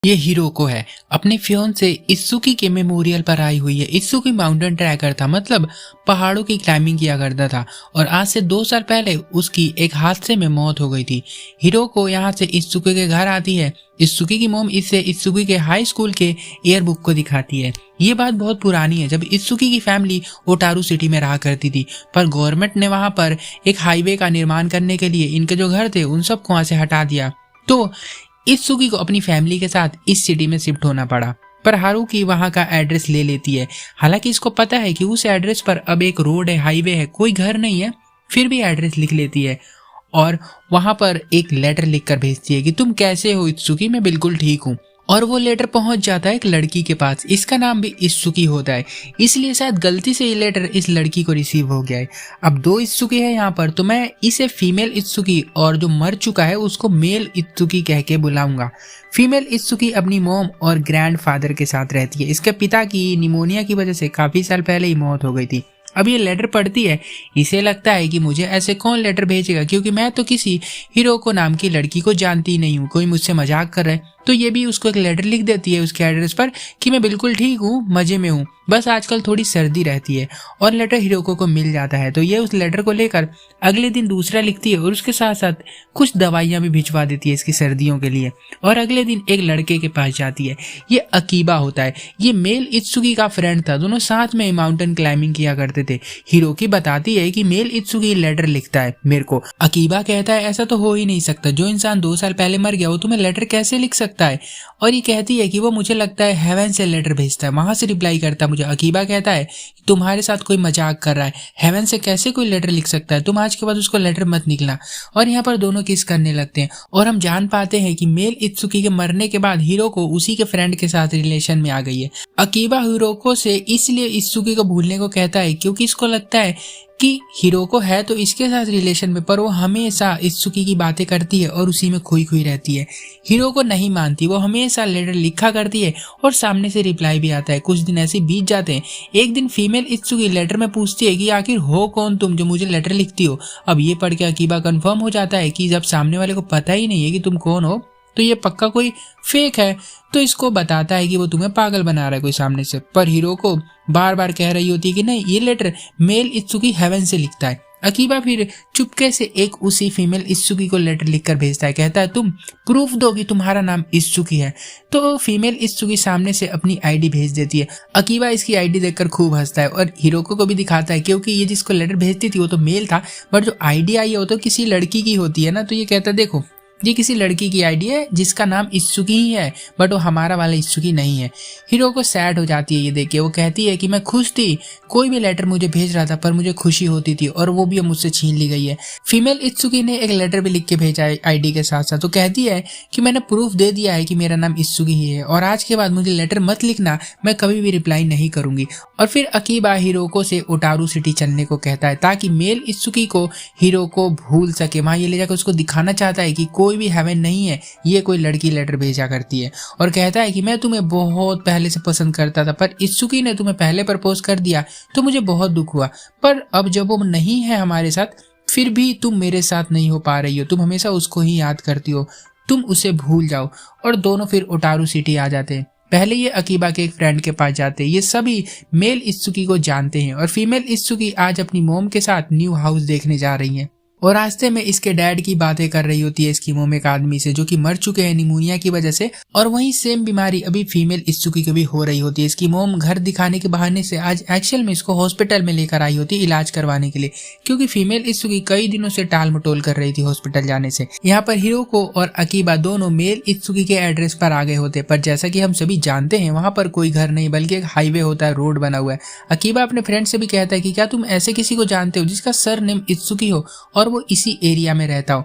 ये हिरोको है, अपने फियोंसे इत्सुकी के मेमोरियल पर आई हुई है। इत्सुकी माउंटेन ट्रैकर था, मतलब पहाड़ों की क्लाइंबिंग किया करता था और आज से 2 साल पहले उसकी एक हादसे में मौत हो गई थी। हिरोको यहाँ से इत्सुकी के घर आती है। इत्सुकी की मॉम इसे इत्सुकी के हाई स्कूल के ईयरबुक को दिखाती है। ये बात बहुत पुरानी है, जब इत्सुकी की फैमिली ओटारू सिटी में रहा करती थी, पर गवर्नमेंट ने वहां पर एक हाईवे का निर्माण करने के लिए इनके जो घर थे उन सबको वहां से हटा दिया। तो इत्सुकी को अपनी फैमिली के साथ इस सिटी में शिफ्ट होना पड़ा। पर हारुकी वहां का एड्रेस ले लेती है। हालांकि इसको पता है कि उस एड्रेस पर अब एक रोड है, हाईवे है, कोई घर नहीं है, फिर भी एड्रेस लिख लेती है और वहां पर एक लेटर लिखकर भेजती है कि तुम कैसे हो इत्सुकी, मैं बिल्कुल ठीक हूँ। और वो लेटर पहुंच जाता है एक लड़की के पास, इसका नाम भी इत्सुकी होता है, इसलिए शायद गलती से ये लेटर इस लड़की को रिसीव हो गया है। अब 2 इत्सुकी है यहाँ पर, तो मैं इसे फीमेल इत्सुकी और जो मर चुका है उसको मेल इत्सुकी कह के बुलाऊंगा। फीमेल इत्सुकी अपनी मॉम और ग्रैंडफादर के साथ रहती है। इसके पिता की निमोनिया की वजह से काफी साल पहले ही मौत हो गई थी। अब ये लेटर पढ़ती है, इसे लगता है कि मुझे ऐसे कौन लेटर भेजेगा, क्योंकि मैं तो किसी हिरोको नाम की लड़की को जानती नहीं हूँ, कोई मुझसे मजाक कर रहा है। तो ये भी उसको एक लेटर लिख देती है उसके एड्रेस पर कि मैं बिल्कुल ठीक हूँ, मजे में हूँ, बस आजकल थोड़ी सर्दी रहती है। और लेटर हिरोको को मिल जाता है, तो ये उस लेटर को लेकर अगले दिन दूसरा लिखती है और उसके साथ साथ कुछ दवाइयाँ भी भिजवा देती है इसकी सर्दियों के लिए। और अगले दिन एक लड़के के पास जाती है, ये अकीबा होता है, ये मेल इत्सुकी का फ्रेंड था, दोनों साथ में माउंटेन क्लाइंबिंग किया करते थे। हिरोकी बताती है कि मेल इत्सुकी लेटर लिखता है मेरे को। अकीबा कहता है ऐसा तो हो ही नहीं सकता, जो इंसान 2 साल पहले मर गया वो तुम्हें लेटर कैसे लिख सकता है। और ये कहती है कि वो मुझे लगता है हेवन से लेटर भेजता है, वहां से रिप्लाई करता है मुझे। अकीबा कहता है कि तुम्हारे साथ कोई मजाक कर रहा है, हेवन से कैसे कोई लेटर लिख सकता है, तुम आज के बाद उसको लेटर मत निकला। और यहाँ पर दोनों किस करने लगते हैं और हम जान पाते हैं कि मेल इत्सुकी के मरने के बाद हिरोको उसी के फ्रेंड के साथ रिलेशन में आ गई है। अकीबा हिरोको से इसलिए इत्सुकी को भूलने को कहता है क्योंकि इसको लगता है कि हिरोको है तो इसके साथ रिलेशन में, पर वो हमेशा इत्सुकी की बातें करती है और उसी में खोई खोई रहती है। हिरोको नहीं मानती, वो हमेशा लेटर लिखा करती है और सामने से रिप्लाई भी आता है। कुछ दिन ऐसे बीत जाते हैं। एक दिन फीमेल इत्सुकी लेटर में पूछती है कि आखिर हो कौन तुम जो मुझे लेटर लिखती हो। अब ये पढ़ के अकीबा कंफर्म हो जाता है कि जब सामने वाले को पता ही नहीं है कि तुम कौन हो तो ये पक्का कोई फेक है, तो इसको बताता है कि वो तुम्हें पागल बना रहा है कोई सामने से। पर हिरोको बार बार कह रही होती है कि नहीं, ये लेटर मेल इत्सुकी हेवन से लिखता है। अकीबा फिर चुपके से एक उसी फीमेल इत्सुकी को लेटर लिखकर भेजता है, कहता है तुम प्रूफ दो कि तुम्हारा नाम इत्सुकी है। तो फीमेल इत्सुकी सामने से अपनी आईडी भेज देती है। अकीबा इसकी आईडी देखकर खूब हंसता है और हिरोको को भी दिखाता है, क्योंकि ये जिसको लेटर भेजती थी वो तो मेल था, बट जो आईडी आई है वो तो किसी लड़की की होती है ना। तो ये कहता है देखो ये किसी लड़की की आईडी है जिसका नाम इत्सुकी ही है, बट वो हमारा वाला इत्सुकी नहीं है। हिरोको सैड हो जाती है ये देख के, वो कहती है कि मैं खुश थी, कोई भी लेटर मुझे भेज रहा था पर मुझे खुशी होती थी और वो भी अब मुझसे छीन ली गई है। फीमेल इत्सुकी ने एक लेटर भी लिख के भेजा है आईडी के साथ साथ, तो कहती है कि मैंने प्रूफ दे दिया है कि मेरा नाम इत्सुकी ही है और आज के बाद मुझे लेटर मत लिखना, मैं कभी भी रिप्लाई नहीं करूंगी। और फिर अकीबा हिरोको से ओटारू सिटी चलने को कहता है ताकि मेल इत्सुकी को हिरोको भूल सके। वहां ये ले जाकर उसको दिखाना चाहता है कि कोई भी हेवन नहीं है, ये कोई लड़की लेटर भेजा करती है। और कहता है कि मैं तुम्हें बहुत पहले से पसंद करता था, पर इत्सुकी ने तुम्हें पहले प्रपोज कर दिया तो मुझे बहुत दुख हुआ, पर अब जब वो नहीं है हमारे साथ फिर भी तुम मेरे साथ नहीं हो पा रही हो, तुम हमेशा उसको ही याद करती हो, तुम उसे भूल जाओ। और दोनों फिर ओटारू सिटी आ जाते हैं। पहले ये अकीबा के एक फ्रेंड के पास जाते हैं। ये सभी मेल इत्सुकी को जानते हैं और फीमेल इत्सुकी आज अपनी मोम के साथ न्यू हाउस देखने जा रही है और रास्ते में इसके डैड की बातें कर रही होती है इसकी मोम एक आदमी से जो कि मर चुके हैं निमोनिया की वजह से। और वही सेम बीमारी अभी फीमेल इत्सुकी को भी हो रही होती है। इसकी मोम घर दिखाने के बहाने से आज एक्चुअल में इसको हॉस्पिटल में लेकर आई होती है इलाज करवाने के लिए, क्योंकि फीमेल इत्सुकी कई दिनों से टाल मटोल कर रही थी हॉस्पिटल जाने से। यहाँ पर हिरोको और अकीबा दोनों मेल इत्सुकी के एड्रेस पर आ गए होते, पर जैसा कि हम सभी जानते हैं वहां पर कोई घर नहीं बल्कि एक हाईवे होता है, रोड बना हुआ है। अकीबा अपने फ्रेंड से भी कहता है कि क्या तुम ऐसे किसी को जानते हो जिसका सर नेम इत्सुकी हो और वो इसी एरिया में रहता हो।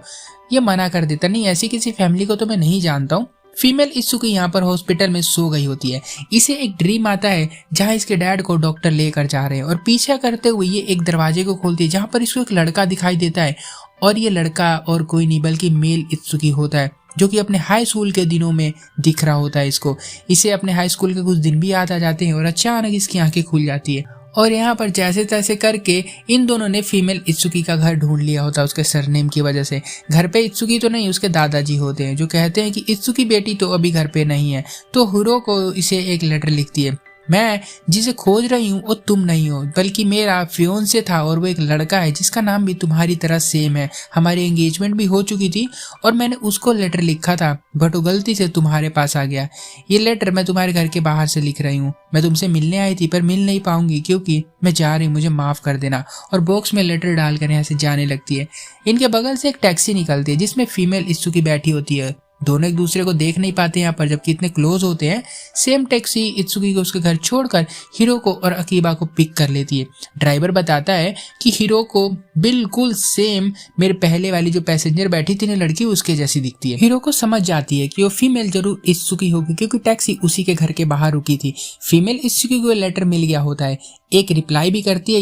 ये मना कर देता, नहीं ऐसी किसी फैमिली को तो मैं नहीं जानता हूँ। फीमेल इत्सुकी यहाँ पर हॉस्पिटल में सो गई होती है। इसे एक ड्रीम आता है जहाँ इसके डैड को डॉक्टर लेकर जा रहे हैं और पीछा करते हुए ये एक दरवाजे को खोलती है जहाँ पर इसको एक लड़का दिखाई देता है और ये लड़का और कोई नहीं बल्कि मेल इत्सुकी होता है जो कि अपने हाई स्कूल के दिनों में दिख रहा होता है इसको। इसे अपने हाई स्कूल के कुछ दिन भी याद आ जाते हैं और अचानक इसकी आंखें खुल जाती है और यहाँ पर जैसे तैसे करके इन दोनों ने फीमेल इत्सुकी का घर ढूंढ लिया होता है उसके सरनेम की वजह से। घर पे इत्सुकी तो नहीं, उसके दादाजी होते हैं जो कहते हैं कि इत्सुकी बेटी तो अभी घर पे नहीं है। तो हिरोको इसे एक लेटर लिखती है, मैं जिसे खोज रही हूँ वो तुम नहीं हो बल्कि मेरा फियोंसे था और वो एक लड़का है जिसका नाम भी तुम्हारी तरह सेम है। हमारी एंगेजमेंट भी हो चुकी थी और मैंने उसको लेटर लिखा था बट वो गलती से तुम्हारे पास आ गया। ये लेटर मैं तुम्हारे घर के बाहर से लिख रही हूँ। मैं तुमसे मिलने आई थी पर मिल नहीं पाऊंगी क्योंकि मैं जा रही हूँ, मुझे माफ कर देना। और बॉक्स में लेटर डालकर यहाँ से जाने लगती है। इनके बगल से एक टैक्सी निकलती है जिसमें फीमेल इत्सुकी बैठी होती है। दोनों एक दूसरे को देख नहीं पाते यहाँ पर जबकि इतने क्लोज होते हैं। सेम टैक्सी इत्सुकी को उसके घर छोड़कर हिरोको और अकीबा को पिक कर लेती है। ड्राइवर बताता है कि हिरोको बिल्कुल सेम मेरे पहले वाली जो पैसेंजर बैठी थी ना लड़की उसके जैसी दिखती है। हिरोको समझ जाती है कि वो फीमेल जरूर इत्सुकी होगी क्योंकि टैक्सी उसी के घर के बाहर रुकी थी। फीमेल इत्सुकी को लेटर मिल गया होता है। एक रिप्लाई भी करती है।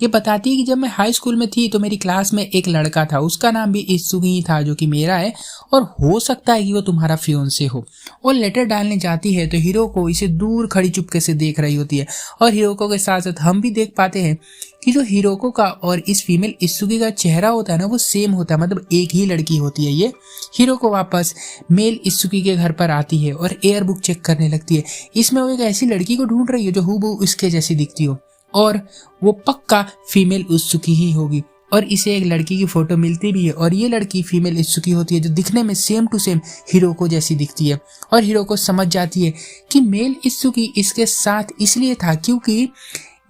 ये बताती है कि जब मैं हाई स्कूल में थी तो मेरी क्लास में एक लड़का था, उसका नाम भी इत्सुकी ही था जो कि मेरा है और हो सकता है कि वो तुम्हारा फियोंसे हो। वो लेटर डालने जाती है तो हिरोको इसे दूर खड़ी चुपके से देख रही होती है और हिरोको के साथ साथ हम भी देख पाते हैं कि जो हिरोको का और इस फीमेल इत्सुकी का चेहरा होता है ना वो सेम होता है, मतलब एक ही लड़की होती है ये। हिरोको वापस मेल इत्सुकी के घर पर आती है और एयर बुक चेक करने लगती है। इसमें वो एक ऐसी लड़की को ढूंढ रही है जो हूबहू इसके जैसी दिखती हो और वो पक्का फीमेल इत्सुकी ही होगी। और इसे एक लड़की की फोटो मिलती भी है और ये लड़की फीमेल इत्सुकी होती है जो दिखने में सेम टू सेम हिरोको जैसी दिखती है। और हिरोको समझ जाती है कि मेल इत्सुकी इसके साथ इसलिए था क्योंकि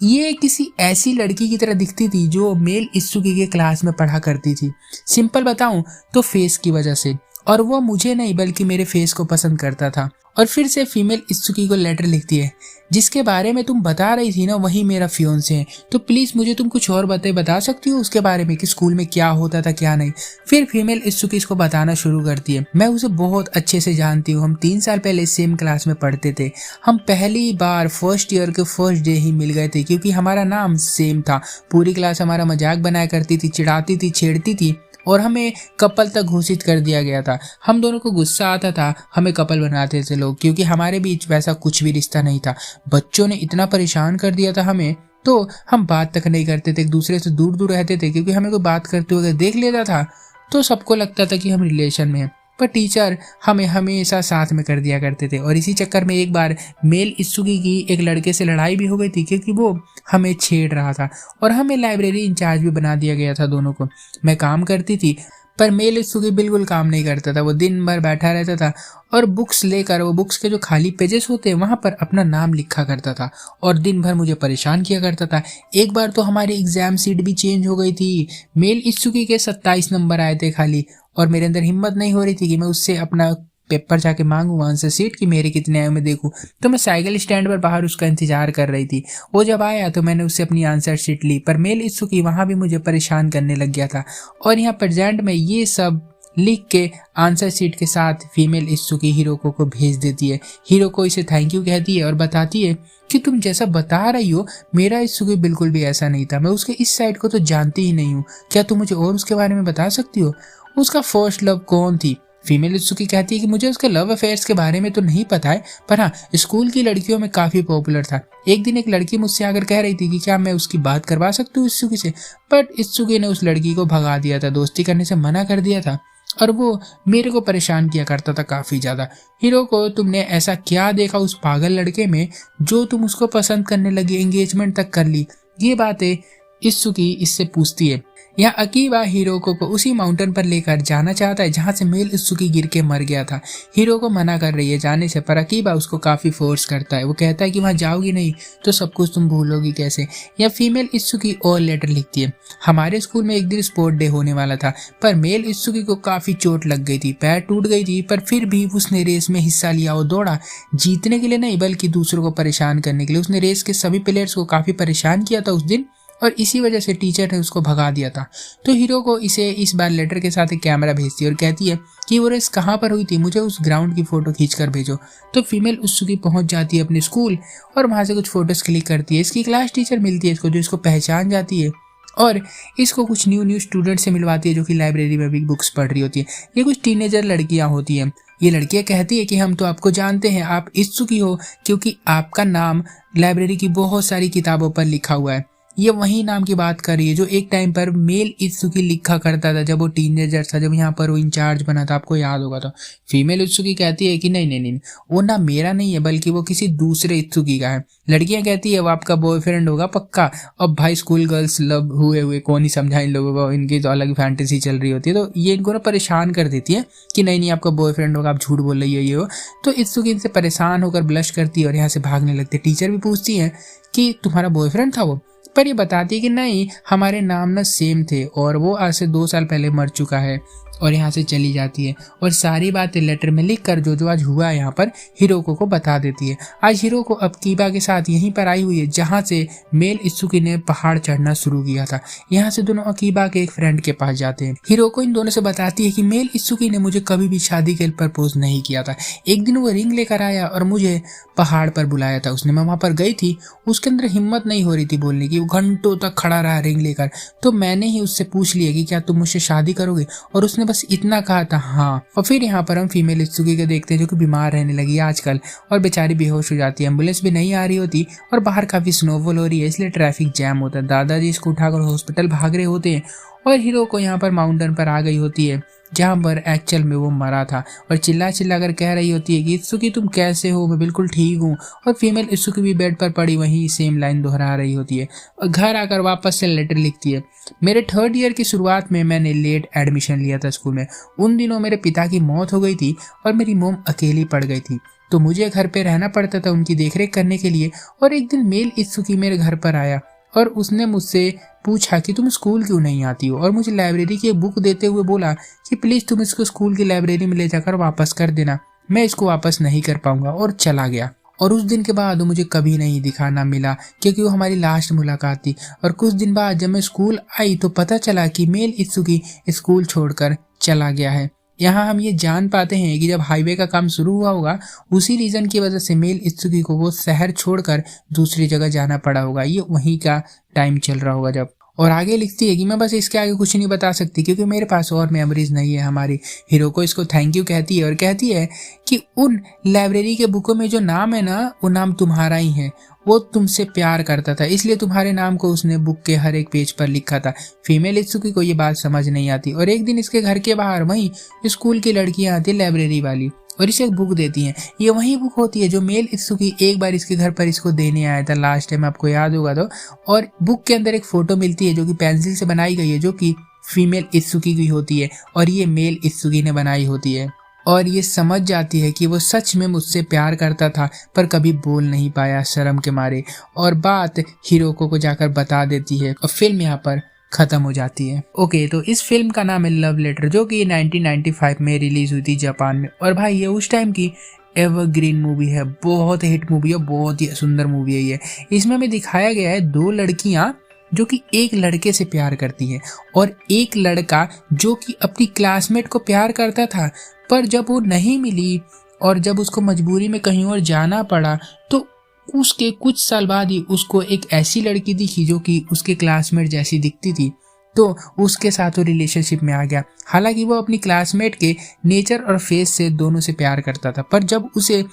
ये किसी ऐसी लड़की की तरह दिखती थी जो मेल इत्सुकी के क्लास में पढ़ा करती थी। सिंपल बताऊं तो फेस की वजह से, और वो मुझे नहीं बल्कि मेरे फेस को पसंद करता था। और फिर से फीमेल इत्सुकी को लेटर लिखती है, जिसके बारे में तुम बता रही थी ना वही मेरा फियोंसे है, तो प्लीज मुझे तुम कुछ और बता सकती हो उसके बारे में कि स्कूल में क्या होता था क्या नहीं। फिर फीमेल इत्सुकी इसको बताना शुरू करती है, मैं उसे बहुत अच्छे से जानती हूँ, हम 3 साल पहले सेम क्लास में पढ़ते थे। हम पहली बार फर्स्ट ईयर के फर्स्ट डे ही मिल गए थे क्योंकि हमारा नाम सेम था। पूरी क्लास हमारा मजाक बनाया करती थी, चिढ़ाती थी, छेड़ती थी और हमें कपल तक घोषित कर दिया गया था। हम दोनों को गुस्सा आता था, हमें कपल बनाते थे लोग क्योंकि हमारे बीच वैसा कुछ भी रिश्ता नहीं था। बच्चों ने इतना परेशान कर दिया था हमें तो हम बात तक नहीं करते थे, एक दूसरे से दूर दूर रहते थे क्योंकि हमें कोई बात करते हुए देख लेता था तो सबको लगता था कि हम रिलेशन में हैं। पर टीचर हमें हमेशा साथ में कर दिया करते थे। और इसी चक्कर में एक बार मेल इत्सुकी की एक लड़के से लड़ाई भी हो गई थी क्योंकि वो हमें छेड़ रहा था और हमें लाइब्रेरी इंचार्ज भी बना दिया गया था दोनों को। मैं काम करती थी पर मेल इत्सुकी बिल्कुल काम नहीं करता था। वो दिन भर बैठा रहता था और बुक्स लेकर वो बुक्स के जो खाली पेजेस होते हैं वहां पर अपना नाम लिखा करता था और दिन भर मुझे परेशान किया करता था। एक बार तो हमारी एग्जाम सीट भी चेंज हो गई थी। मेल इत्सुकी के 27 नंबर आए थे खाली और मेरे अंदर हिम्मत नहीं हो रही थी कि मैं उससे अपना पेपर जाके मांगू आंसर सीट कि मेरे कितने आए मैं देखूं। तो मैं साइकिल स्टैंड पर बाहर उसका इंतजार कर रही थी। वो जब आया तो मैंने उससे अपनी आंसर शीट ली पर मेल इत्सुकी वहां भी मुझे परेशान करने लग गया था। और यहाँ प्रेजेंट में ये सब लिख के आंसर शीट के साथ फीमेल इत्सुकी हिरोको को भेज देती है। हिरोको इसे थैंक यू कहती है और बताती है कि तुम जैसा बता रही हो मेरा इत्सुकी बिल्कुल भी ऐसा नहीं था, मैं उसके इस साइड को तो जानती ही नहीं हूँ। क्या तुम मुझे और उसके बारे में बता सकती हो? उसका फर्स्ट लव कौन थी? फीमेल इत्सुकी कहती है कि मुझे उसके लव अफेयर्स के बारे में तो नहीं पता है पर हाँ स्कूल की लड़कियों में काफी पॉपुलर था। एक दिन एक लड़की मुझसे आकर कह रही थी कि क्या मैं उसकी बात करवा सकती हूँ इत्सुकी से, बट इत्सुकी ने उस लड़की को भगा दिया था, दोस्ती करने से मना कर दिया था और वो मेरे को परेशान किया करता था काफी ज्यादा। हिरोको तुमने ऐसा क्या देखा उस पागल लड़के में जो तुम उसको पसंद करने लगी, एंगेजमेंट तक कर ली? ये बातें इत्सुकी इससे पूछती है। यहाँ अकीबा हिरोको को उसी माउंटेन पर लेकर जाना चाहता है जहाँ से मेल इत्सुकी गिर के मर गया था। हिरोको मना कर रही है जाने से पर अकीबा उसको काफी फोर्स करता है। वो कहता है कि वहाँ जाओगी नहीं तो सब कुछ तुम भूलोगी कैसे। या फीमेल इत्सुकी और लेटर लिखती है, हमारे स्कूल में एक दिन स्पोर्ट डे होने वाला था पर मेल इत्सुकी को काफी चोट लग गई थी, पैर टूट गई थी पर फिर भी उसने रेस में हिस्सा लिया और दौड़ा, जीतने के लिए नहीं बल्कि दूसरों को परेशान करने के लिए। उसने रेस के सभी प्लेयर्स को काफी परेशान किया था उस दिन और इसी वजह से टीचर ने उसको भगा दिया था। तो हिरोको इसे इस बार लेटर के साथ एक कैमरा भेजती है और कहती है कि वो रेस कहाँ पर हुई थी, मुझे उस ग्राउंड की फोटो खींचकर भेजो। तो फीमेल इत्सुकी पहुंच जाती है अपने स्कूल और वहां से कुछ फोटोज क्लिक करती है। इसकी क्लास टीचर मिलती है इसको जो इसको पहचान जाती है और इसको कुछ न्यू स्टूडेंट से मिलवाती है जो कि लाइब्रेरी में भी बुक्स पढ़ रही होती है। ये कुछ टीनेजर लड़कियां होती हैं। ये लड़कियां कहती है कि हम तो आपको जानते हैं, आप इत्सुकी हो क्योंकि आपका नाम लाइब्रेरी की बहुत सारी किताबों पर लिखा हुआ है। ये वही नाम की बात कर रही है जो एक टाइम पर मेल इत्सुकी लिखा करता था जब वो टीनेजर था, जब यहाँ पर वो इंचार्ज बना था, आपको याद होगा। तो फीमेल इत्सुकी कहती है कि नहीं नहीं नहीं, वो ना मेरा नहीं है बल्कि वो किसी दूसरे इत्सुकी का है। लड़कियां कहती है वो आपका बॉयफ्रेंड होगा पक्का। अब भाई स्कूल गर्ल्स लव हुए कौन ही समझा इन लोगों को, इनकी तो अलग फैंटेसी चल रही होती है। तो ये इनको ना परेशान कर देती है कि नहीं नहीं आपका बॉयफ्रेंड होगा, आप झूठ बोल रही हो ये हो। तो इत्सुकी इनसे परेशान होकर ब्लश करती है और यहाँ से भागने लगती है। टीचर भी पूछती है कि तुम्हारा बॉयफ्रेंड था वो, पर ये बताती है कि नहीं हमारे नाम ना सेम थे और वो आज से 2 साल पहले मर चुका है। और यहाँ से चली जाती है और सारी बातें लेटर में लिखकर जो आज हुआ है यहाँ पर हिरोको को बता देती है। आज हिरोको अब कीबा के साथ यहीं पर आई हुई है जहाँ से मेल इत्सुकी ने पहाड़ चढ़ना शुरू किया था। यहाँ से दोनों अकीबा के एक फ्रेंड के पास जाते हैं। हिरोको इन दोनों से बताती है कि मेल इत्सुकी ने मुझे कभी भी शादी के लिए प्रपोज नहीं किया था। एक दिन वो रिंग लेकर आया और मुझे पहाड़ पर बुलाया था उसने। मैं वहां पर गई थी, उसके अंदर हिम्मत नहीं हो रही थी बोलने की। वो घंटों तक खड़ा रहा रिंग लेकर। तो मैंने ही उससे पूछ लिया कि क्या तुम मुझसे शादी करोगे, और उसने बस इतना कहा था हाँ। और फिर यहाँ पर हम फीमेल इत्सुकी को देखते हैं जो कि बीमार रहने लगी है आजकल और बेचारी बेहोश हो जाती है। एम्बुलेंस भी नहीं आ रही होती और बाहर काफी स्नोफॉल हो रही है इसलिए ट्रैफिक जैम होता है। दादाजी इसको उठाकर हॉस्पिटल भाग रहे होते हैं और हीरो को यहाँ पर माउंटेन पर आ गई होती है जहाँ पर एक्चुअल में वो मरा था और चिल्ला कर कह रही होती है कि इत्सुकी तुम कैसे हो, मैं बिल्कुल ठीक हूँ। और फीमेल इत्सुकी भी बेड पर पड़ी वही सेम लाइन दोहरा रही होती है और घर आकर वापस से लेटर लिखती है। मेरे 3rd ईयर की शुरुआत में मैंने लेट एडमिशन लिया था स्कूल में। उन दिनों मेरे पिता की मौत हो गई थी और मेरी मोम अकेली पड़ गई थी, तो मुझे घर पे रहना पड़ता था उनकी देखरेख करने के लिए। और एक दिन मेल इत्सुकी मेरे घर पर आया और उसने मुझसे पूछा कि तुम स्कूल क्यों नहीं आती हो और मुझे लाइब्रेरी की बुक देते हुए बोला कि प्लीज तुम इसको स्कूल की लाइब्रेरी में ले जाकर वापस कर देना, मैं इसको वापस नहीं कर पाऊंगा। और चला गया। और उस दिन के बाद वो मुझे कभी नहीं दिखा ना मिला क्योंकि वो हमारी लास्ट मुलाकात थी। और कुछ दिन बाद जब मैं स्कूल आई तो पता चला कि मेल इत्सुकी स्कूल छोड़कर चला गया है। यहाँ हम ये जान पाते हैं कि जब हाईवे का काम शुरू हुआ होगा उसी रीजन की वजह से मेल इत्सुकी को वो शहर छोड़कर दूसरी जगह जाना पड़ा होगा। ये वहीं का टाइम चल रहा होगा जब। और आगे लिखती है कि मैं बस इसके आगे कुछ नहीं बता सकती क्योंकि मेरे पास और मेमोरीज नहीं है। हमारी हीरो को इसको थैंक यू कहती है और कहती है कि उन लाइब्रेरी के बुकों में जो नाम है ना वो नाम तुम्हारा ही है, वो तुमसे प्यार करता था इसलिए तुम्हारे नाम को उसने बुक के हर एक पेज पर लिखा था। फीमेल इत्सुकी को ये बात समझ नहीं आती और एक दिन इसके घर के बाहर वहीं स्कूल की लड़कियां आती लाइब्रेरी वाली और इसे एक बुक देती हैं। ये वही बुक होती है जो मेल इत्सुकी एक बार इसके घर पर इसको देने आया था लास्ट टाइम, आपको याद होगा तो। और बुक के अंदर एक फोटो मिलती है जो कि पेंसिल से बनाई गई है जो कि फीमेल इत्सुकी की होती है और ये मेल इत्सुकी ने बनाई होती है। और ये समझ जाती है कि वो सच में मुझसे प्यार करता था पर कभी बोल नहीं पाया शर्म के मारे, और बात हिरोको को जाकर बता देती है और फिल्म यहाँ पर खत्म हो जाती है। ओके, तो इस फिल्म का नाम है लव लेटर जो कि 1995 में रिलीज हुई थी जापान में। और भाई ये उस टाइम की एवरग्रीन मूवी है, बहुत हिट मूवी है, बहुत ही सुंदर मूवी है ये। इसमें हमें दिखाया गया है 2 लड़कियां जो कि एक लड़के से प्यार करती हैं और एक लड़का जो कि अपनी क्लासमेट को प्यार करता था, पर जब वो नहीं मिली और जब उसको मजबूरी में कहीं और जाना पड़ा तो उसके कुछ साल बाद ही उसको एक ऐसी लड़की दिखी जो कि उसके क्लासमेट जैसी दिखती थी, तो उसके साथ वो रिलेशनशिप में आ गया। हालांकि वो अपनी क्लासमेट के नेचर और फेस से दोनों से प्यार करता था, पर जब उसे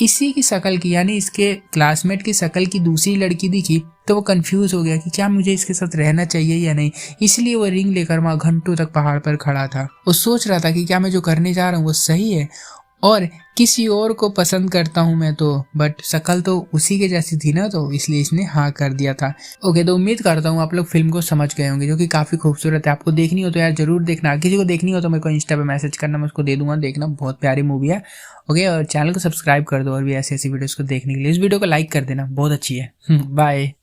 इसी की शक्ल की यानी इसके क्लासमेट की शक्ल की दूसरी लड़की दिखी तो वो कंफ्यूज हो गया कि क्या मुझे इसके साथ रहना चाहिए या नहीं। इसलिए वो रिंग लेकर वहाँ घंटों तक पहाड़ पर खड़ा था। वो सोच रहा था कि क्या मैं जो करने जा रहा हूँ वो सही है और किसी और को पसंद करता हूँ मैं तो, बट शक्ल तो उसी के जैसी थी ना, तो इसलिए इसने हाँ कर दिया था। ओके, तो उम्मीद करता हूँ आप लोग फिल्म को समझ गए होंगे जो कि काफ़ी खूबसूरत है। आपको देखनी हो तो यार जरूर देखना, किसी को देखनी हो तो मेरे को इंस्टा पे मैसेज करना, मैं उसको दे दूंगा, देखना बहुत प्यारी मूवी है। ओके, और चैनल को सब्सक्राइब कर दो और भी ऐसी ऐसी वीडियोज़ को देखने के लिए। इस वीडियो को लाइक कर देना, बहुत अच्छी है। बाय।